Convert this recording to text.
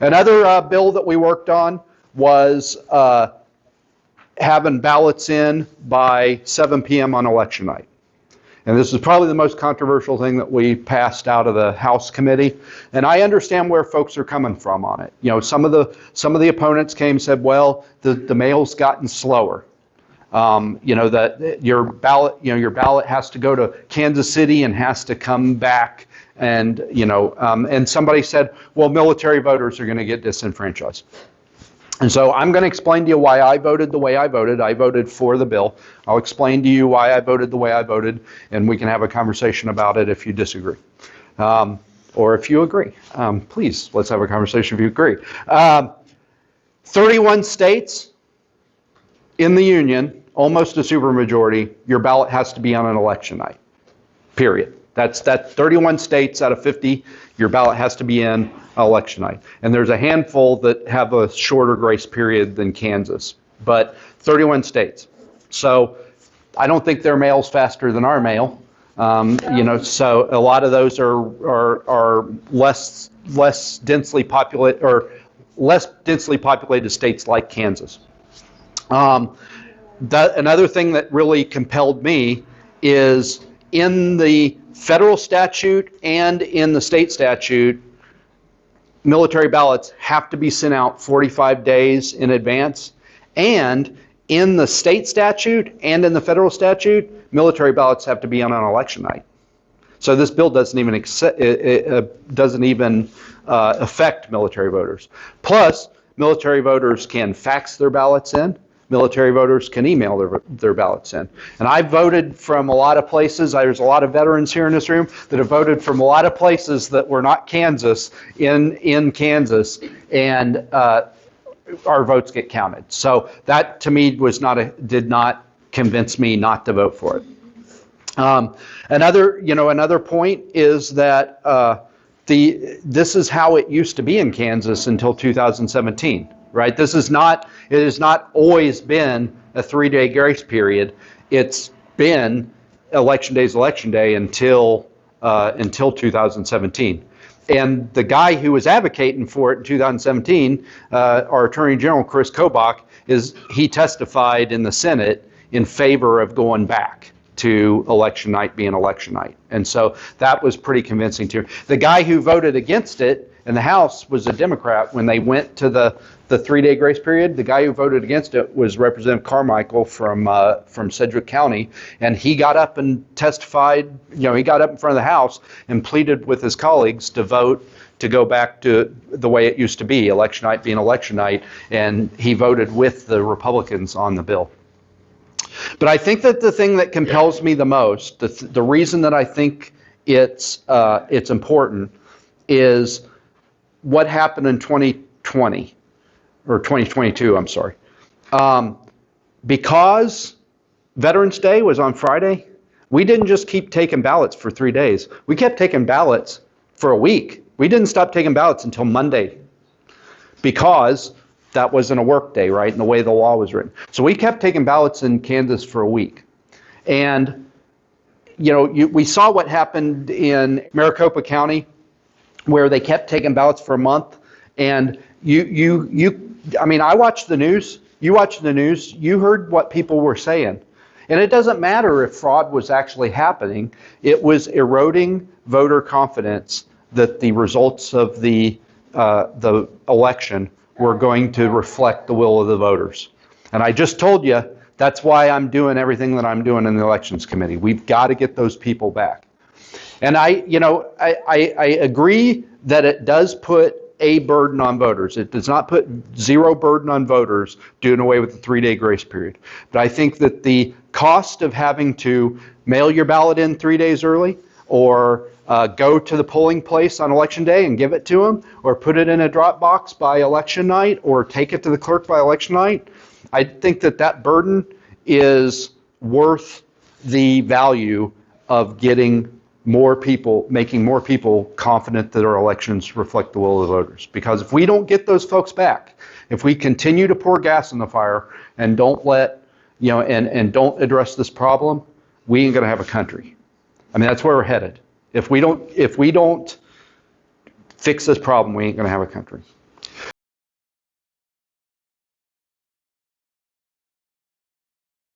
Another bill that we worked on was having ballots in by 7 p.m. on election night. And this is probably the most controversial thing that we passed out of the House committee. And I understand where folks are coming from on it. You know, some of the opponents came and said, well, the mail's gotten slower. You know, that your ballot has to go to Kansas City and has to come back. And, you know, and somebody said, well, military voters are going to get disenfranchised. And so I'm going to explain to you why I voted the way I voted. I voted for the bill. I'll explain to you why I voted the way I voted, and we can have a conversation about it if you disagree. Or if you agree. Please, let's have a conversation if you agree. 31 states in the Union, almost a supermajority, your ballot has to be on an election night, period. That's 31 states out of 50, your ballot has to be in election night. And there's a handful that have a shorter grace period than Kansas, but 31 states. So I don't think their mail's faster than our mail. You know, so a lot of those are less densely populated or less densely populated states like Kansas. Another thing that really compelled me is in the federal statute and in the state statute, military ballots have to be sent out 45 days in advance. And in the state statute and in the federal statute, military ballots have to be on an election night. So this bill doesn't even affect military voters. Plus, military voters can fax their ballots in. Military voters can email their ballots in. And I voted from a lot of places. There's a lot of veterans here in this room that have voted from a lot of places that were not Kansas in Kansas, and our votes get counted. So that to me did not convince me not to vote for it. Another point is that this is how it used to be in Kansas until 2017. Right? It has not always been a 3-day grace period. It's been election day until 2017. And the guy who was advocating for it in 2017, our Attorney General Chris Kobach, he testified in the Senate in favor of going back to election night being election night. And so that was pretty convincing to him. The guy who voted against it in the House was a Democrat when they went to the 3-day grace period. The guy who voted against it was Representative Carmichael from Sedgwick County, and he got up and testified. You know, he got up in front of the House and pleaded with his colleagues to vote to go back to the way it used to be, election night being election night, and he voted with the Republicans on the bill. But I think that the thing that compels me the most, the reason that I think it's important, is what happened in 2020. Or 2022, I'm sorry. Because Veterans Day was on Friday, we didn't just keep taking ballots for 3 days. We kept taking ballots for a week. We didn't stop taking ballots until Monday because that wasn't a work day, right, in the way the law was written. So we kept taking ballots in Kansas for a week. And, you know, we saw what happened in Maricopa County where they kept taking ballots for a month. And I watched the news. You watched the news. You heard what people were saying. And it doesn't matter if fraud was actually happening. It was eroding voter confidence that the results of the election were going to reflect the will of the voters. And I just told you that's why I'm doing everything that I'm doing in the Elections Committee. We've got to get those people back. And I agree that it does put a burden on voters. It does not put zero burden on voters doing away with the 3-day grace period. But I think that the cost of having to mail your ballot in 3 days early, or go to the polling place on election day and give it to them, or put it in a drop box by election night, or take it to the clerk by election night, I think that burden is worth the value of getting making more people confident that our elections reflect the will of the voters. Because if we don't get those folks back, if we continue to pour gas on the fire and don't and don't address this problem, we ain't gonna have a country. I mean, that's where we're headed. If we don't fix this problem, we ain't gonna have a country.